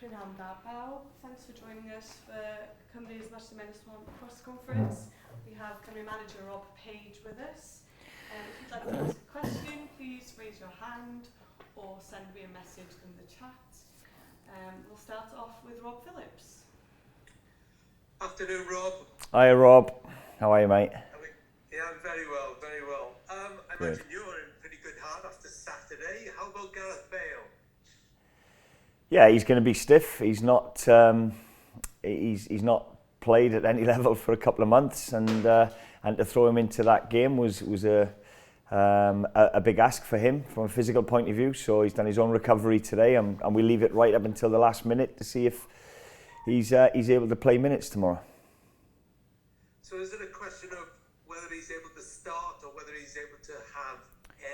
Thanks for joining us for Cymru's Match the Minus 1 press conference. We have Cymru manager Rob Page with us. If you'd like to ask a question, please raise your hand or send me a message in the chat. We'll start off with Rob Phillips. Afternoon, Rob. Hi, Rob. How are you, mate? Yeah, I'm very well, very well. I imagine you were in pretty good heart after Saturday. How about Gareth Bale? Yeah, he's going to be stiff. He's not. He's not played at any level for a couple of months, and to throw him into that game was a big ask for him from a physical point of view. So he's done his own recovery today, and we leave it right up until the last minute to see if he's able to play minutes tomorrow. So is it a question of whether he's able to start or whether he's able to have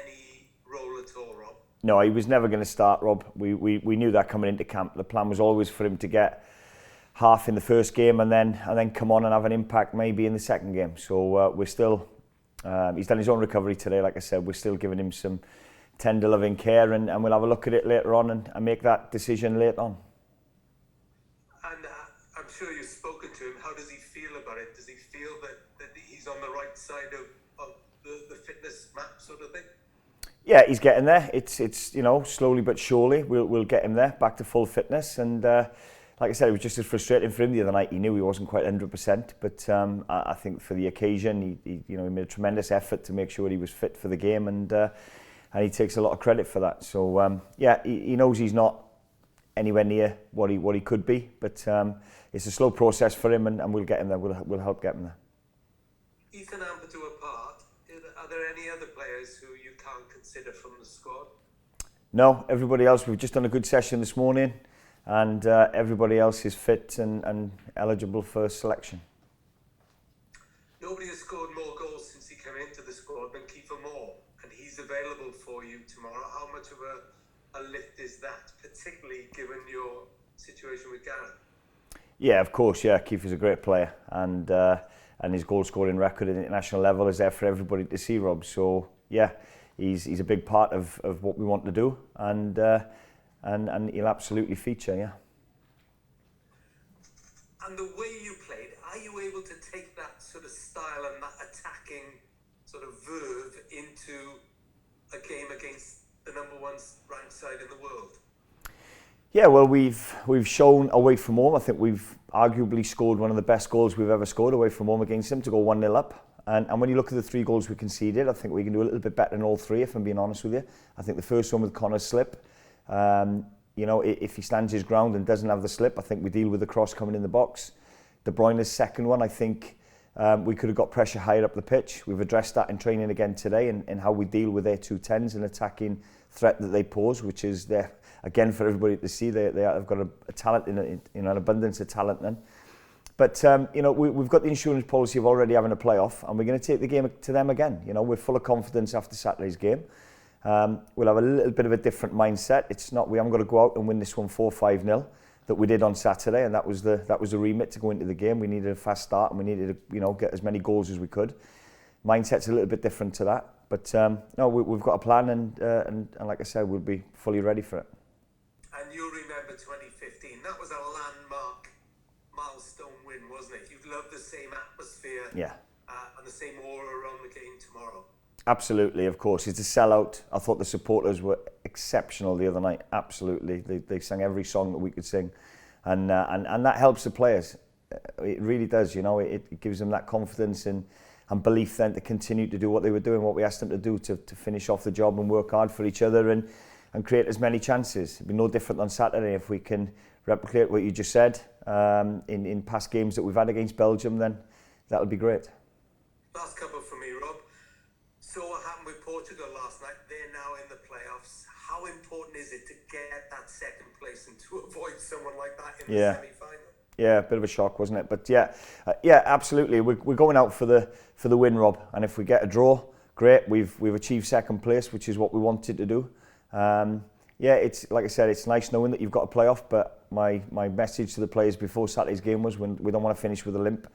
any role at all, Rob? No, he was never going to start, Rob. We knew that coming into camp. The plan was always for him to get half in the first game and then come on and have an impact maybe in the second game. So we're still, he's done his own recovery today, like I said. We're still giving him some tender loving care, and we'll have a look at it later on and make that decision later on. And I'm sure you've spoken to him. How does he feel about it? Does he feel that he's on the right side of the fitness map sort of thing? Yeah, he's getting there. It's slowly but surely we'll get him there back to full fitness. And like I said, it was just as frustrating for him the other night. He knew he wasn't quite 100%, but I think for the occasion, he made a tremendous effort to make sure he was fit for the game, and he takes a lot of credit for that. So he knows he's not anywhere near what he could be, but it's a slow process for him, and we'll get him there. We'll help get him there. Ethan Ampadu apart, are there any other players who you can't consider from the squad? No, everybody else. We've just done a good session this morning, and everybody else is fit and eligible for selection. Nobody has scored more goals since he came into the squad than Kiefer Moore, and he's available for you tomorrow. How much of a lift is that, particularly given your situation with Gareth? Yeah, of course. Yeah, Kiefer's a great player, and his goal scoring record at the international level is there for everybody to see, Rob. So yeah, he's a big part of what we want to do, and he'll absolutely feature. Yeah. And the way you played, are you able to take that sort of style and that attacking sort of verve into a game against the number one ranked side in the world? Yeah, well, we've shown away from home. I think we've arguably scored one of the best goals we've ever scored away from home against them, to go 1-0 up. And when you look at the 3 goals we conceded, I think we can do a little bit better than all 3, if I'm being honest with you. I think the first one with Connor's slip, if he stands his ground and doesn't have the slip, I think we deal with the cross coming in the box. De Bruyne's second one, I think we could have got pressure higher up the pitch. We've addressed that in training again today, and how we deal with their 2-10s and attacking threat that they pose, which is there again for everybody to see. They've got a talent an abundance of talent then. But we've got the insurance policy of already having a playoff, and we're going to take the game to them again. We're full of confidence after Saturday's game. We'll have a little bit of a different mindset. We haven't got to go out and win this one 4-5-0 that we did on Saturday, and that was the remit to go into the game. We needed a fast start, and we needed to get as many goals as we could. Mindset's a little bit different to that, but no, we've got a plan, and like I said, we'll be fully ready for it. And you'll remember 2015. That was a landmark milestone win, wasn't it? You'd love the same atmosphere, and the same aura around the game tomorrow. Absolutely, of course. It's a sellout. I thought the supporters were exceptional the other night. Absolutely, they sang every song that we could sing, and that helps the players. It really does. It gives them that confidence and belief then to continue to do what they were doing, what we asked them to do, to finish off the job and work hard for each other and create as many chances. It'd be no different on Saturday. If we can replicate what you just said in past games that we've had against Belgium, then that would be great. Last couple for me, Rob. So what happened with Portugal last night? They're now in the playoffs. How important is it to get that second place and to avoid someone like that in the semi-final? Yeah, a bit of a shock, wasn't it? But yeah, absolutely. We're going out for the win, Rob. And if we get a draw, great. We've achieved second place, which is what we wanted to do. It's like I said, it's nice knowing that you've got a playoff. But my message to the players before Saturday's game was, we don't want to finish with a limp.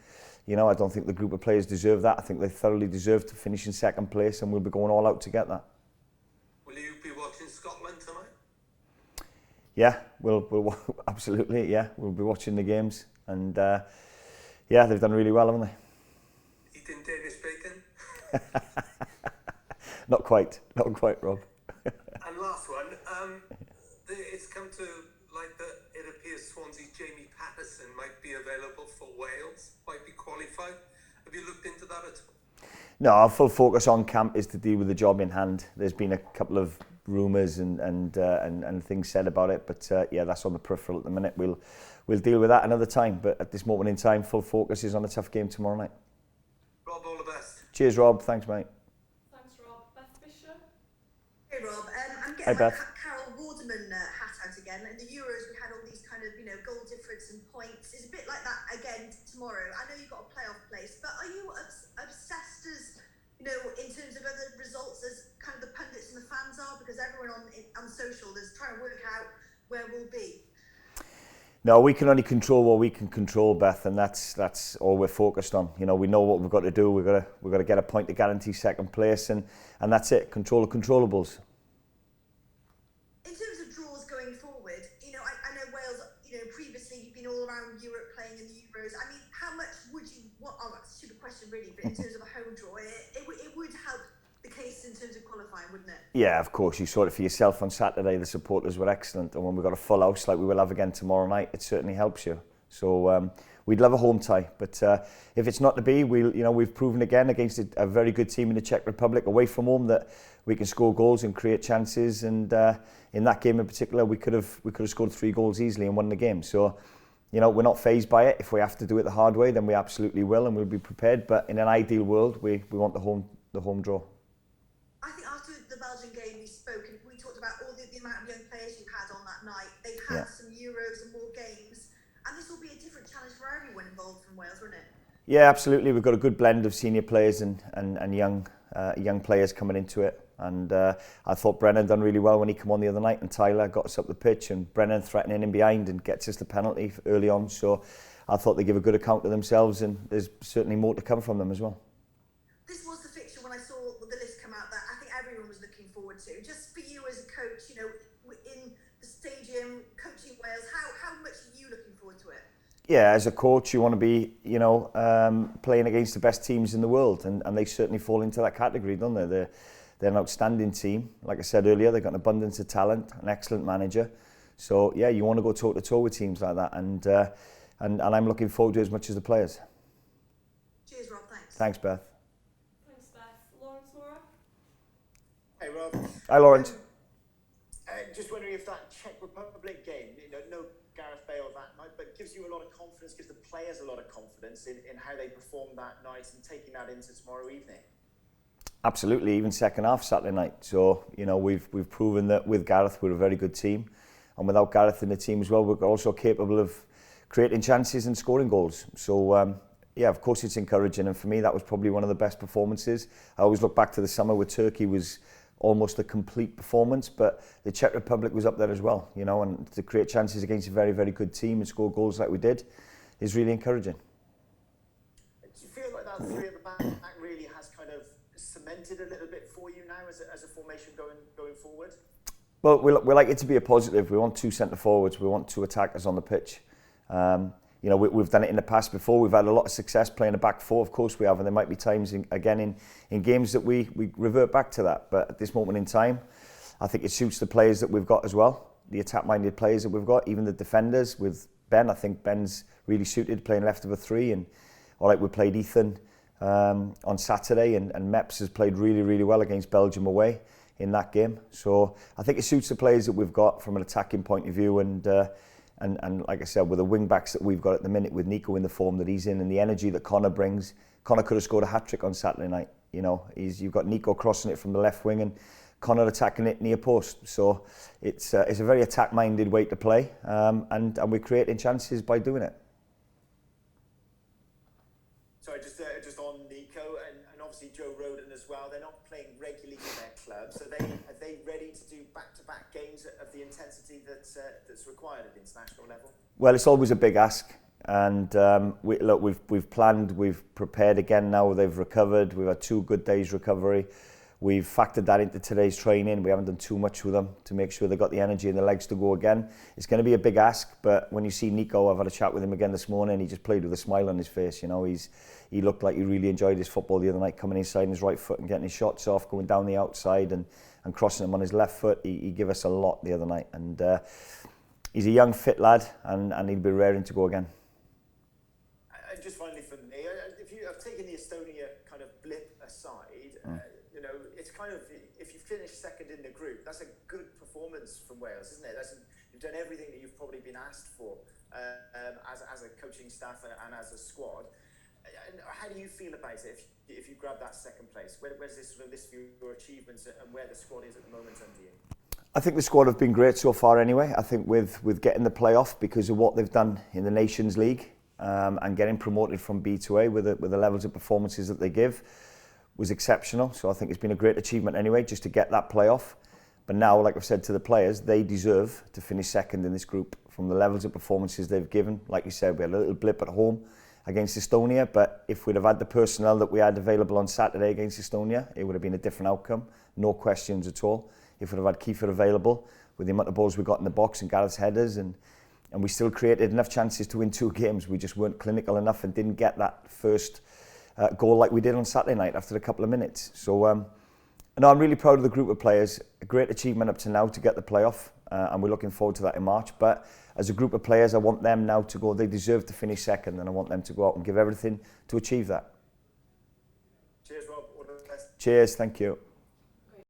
I don't think the group of players deserve that. I think they thoroughly deserve to finish in second place, and we'll be going all out to get that. Will you be watching Scotland tonight? Yeah, we'll absolutely. Yeah, we'll be watching the games, and yeah, they've done really well, haven't they? Eating Danish bacon. Not quite, Rob. And last one, it's come to light that it appears Swansea's Jamie Patterson might be available for Wales, might be qualified. Have you looked into that at all? No, our full focus on camp is to deal with the job in hand. There's been a couple of rumours and things said about it, but yeah, that's on the peripheral at the minute. We'll deal with that another time, but at this moment in time, full focus is on a tough game tomorrow night. Rob, all the best. Cheers, Rob. Thanks, mate. Thanks, Rob. Beth Fisher. Hey Rob, I'm Hi, getting my Beth. Carol Warderman hat out again. In the Euros, we had all these kind of, goal difference and points. It's a bit like that again tomorrow. I know you've got a playoff place, but are you obsessed as, in terms of other results as kind of the pundits and the fans are? Because everyone on social is trying to work out where we'll be. No, we can only control what we can control, Beth, and that's all we're focused on. We know what we've got to do. We've got to get a point to guarantee second place, and that's it. Control the controllables. In terms of draws going forward, I know Wales. Previously you've been all around Europe playing in the Euros. I mean, how much would you? That's a stupid question, really. But in terms of a home draw, it would help the case in terms of qualifying, wouldn't it? Yeah, of course. You saw it for yourself on Saturday. The supporters were excellent, and when we've got a full house like we will have again tomorrow night, it certainly helps you. So we'd love a home tie, but if it's not to be, we've proven again against a very good team in the Czech Republic away from home that we can score goals and create chances. And in that game in particular, we could have scored 3 goals easily and won the game. So we're not fazed by it. If we have to do it the hard way, then we absolutely will, and we'll be prepared. But in an ideal world, we want the home draw. I think after the Belgian game we talked about all the amount of young players you had on that night. They've had some Euros and more games, and this will be a different challenge for everyone involved from Wales, won't it? Yeah, absolutely. We've got a good blend of senior players and young players coming into it. And I thought Brennan done really well when he came on the other night, and Tyler got us up the pitch, and Brennan threatening him behind and gets us the penalty early on. So I thought they give a good account of themselves, and there's certainly more to come from them as well. This was the fixture when I saw the list come out that I think everyone was looking forward to. Just for you as a coach, in the stadium, coaching Wales, how much are you looking forward to it? Yeah, as a coach, you want to be, playing against the best teams in the world, and they certainly fall into that category, don't they? They're an outstanding team. Like I said earlier, they've got an abundance of talent, an excellent manager. So yeah, you want to go toe to toe with teams like that, and I'm looking forward to it as much as the players. Cheers, Rob. Thanks. Thanks, Beth. Thanks, Beth. Lawrence Mora. Hey Rob. Hi, Lawrence. Just wondering if that Czech Republic game, no Gareth Bale that night, but gives you a lot of confidence, gives the players a lot of confidence in how they performed that night and taking that into tomorrow evening. Absolutely, even second half Saturday night. So we've proven that with Gareth we're a very good team, and without Gareth in the team as well, we're also capable of creating chances and scoring goals. So yeah, of course it's encouraging, and for me that was probably one of the best performances. I always look back to the summer with Turkey was almost a complete performance, but the Czech Republic was up there as well, and to create chances against a very, very good team and score goals like we did is really encouraging. Do you feel like that 3 at the back really has kind of cemented a little bit for you now as a formation going forward? Well, we like it to be a positive. We want 2 centre forwards, we want 2 attackers on the pitch. We've done it in the past before. We've had a lot of success playing a back 4, of course we have, and there might be times in games that we revert back to that. But at this moment in time, I think it suits the players that we've got as well, the attack-minded players that we've got, even the defenders with Ben. I think Ben's really suited playing left of a 3, and we played Ethan on Saturday, and Meps has played really, really well against Belgium away in that game. So I think it suits the players that we've got from an attacking point of view, and like I said, with the wing backs that we've got at the minute, with Nico in the form that he's in and the energy that Connor brings, Connor could have scored a hat-trick on Saturday night. You've got Nico crossing it from the left wing and Connor attacking it near post. So it's a very attack-minded way to play, and we're creating chances by doing it. Sorry, just on Nico and obviously Joe Roden as well. They're not playing regularly in their clubs. Are they ready to do back-to-back games of the intensity that's required at international level? Well, it's always a big ask, and we've planned, we've prepared again now. They've recovered. We've had 2 good days recovery. We've factored that into today's training. We haven't done too much with them to make sure they've got the energy and the legs to go again. It's going to be a big ask, but when you see Nico, I've had a chat with him again this morning, he just played with a smile on his face. You know, he looked like he really enjoyed his football the other night, coming inside on his right foot and getting his shots off, going down the outside and crossing them on his left foot. He gave us a lot the other night, and he's a young, fit lad, and he'll be raring to go again. And just finally for me, if you have taken the Estonia kind of blip aside, you know, it's kind of, if you finish second in the group, that's a good performance from Wales, isn't it? You've done everything that you've probably been asked for as a coaching staff and as a squad. And how do you feel about it if you grab that second place? Where's this sort of list of your achievements and where the squad is at the moment under you? I think the squad have been great so far anyway. I think with getting the playoff because of what they've done in the Nations League and getting promoted from B to A with the levels of performances that they give was exceptional. So I think it's been a great achievement anyway, just to get that playoff. But now, like I've said to the players, they deserve to finish second in this group from the levels of performances they've given. Like you said, we had a little blip at home against Estonia, but if we'd have had the personnel that we had available on Saturday against Estonia, it would have been a different outcome, no questions at all. If we'd have had Kiefer available, with the amount of balls we got in the box and Gareth's headers, and we still created enough chances to win 2 games, we just weren't clinical enough and didn't get that first goal like we did on Saturday night after a couple of minutes. So no, I'm really proud of the group of players. A great achievement up to now to get the playoff, and we're looking forward to that in March. But as a group of players, I want them now to go. They deserve to finish second, and I want them to go out and give everything to achieve that. Cheers, Rob. All the best. Cheers, thank you.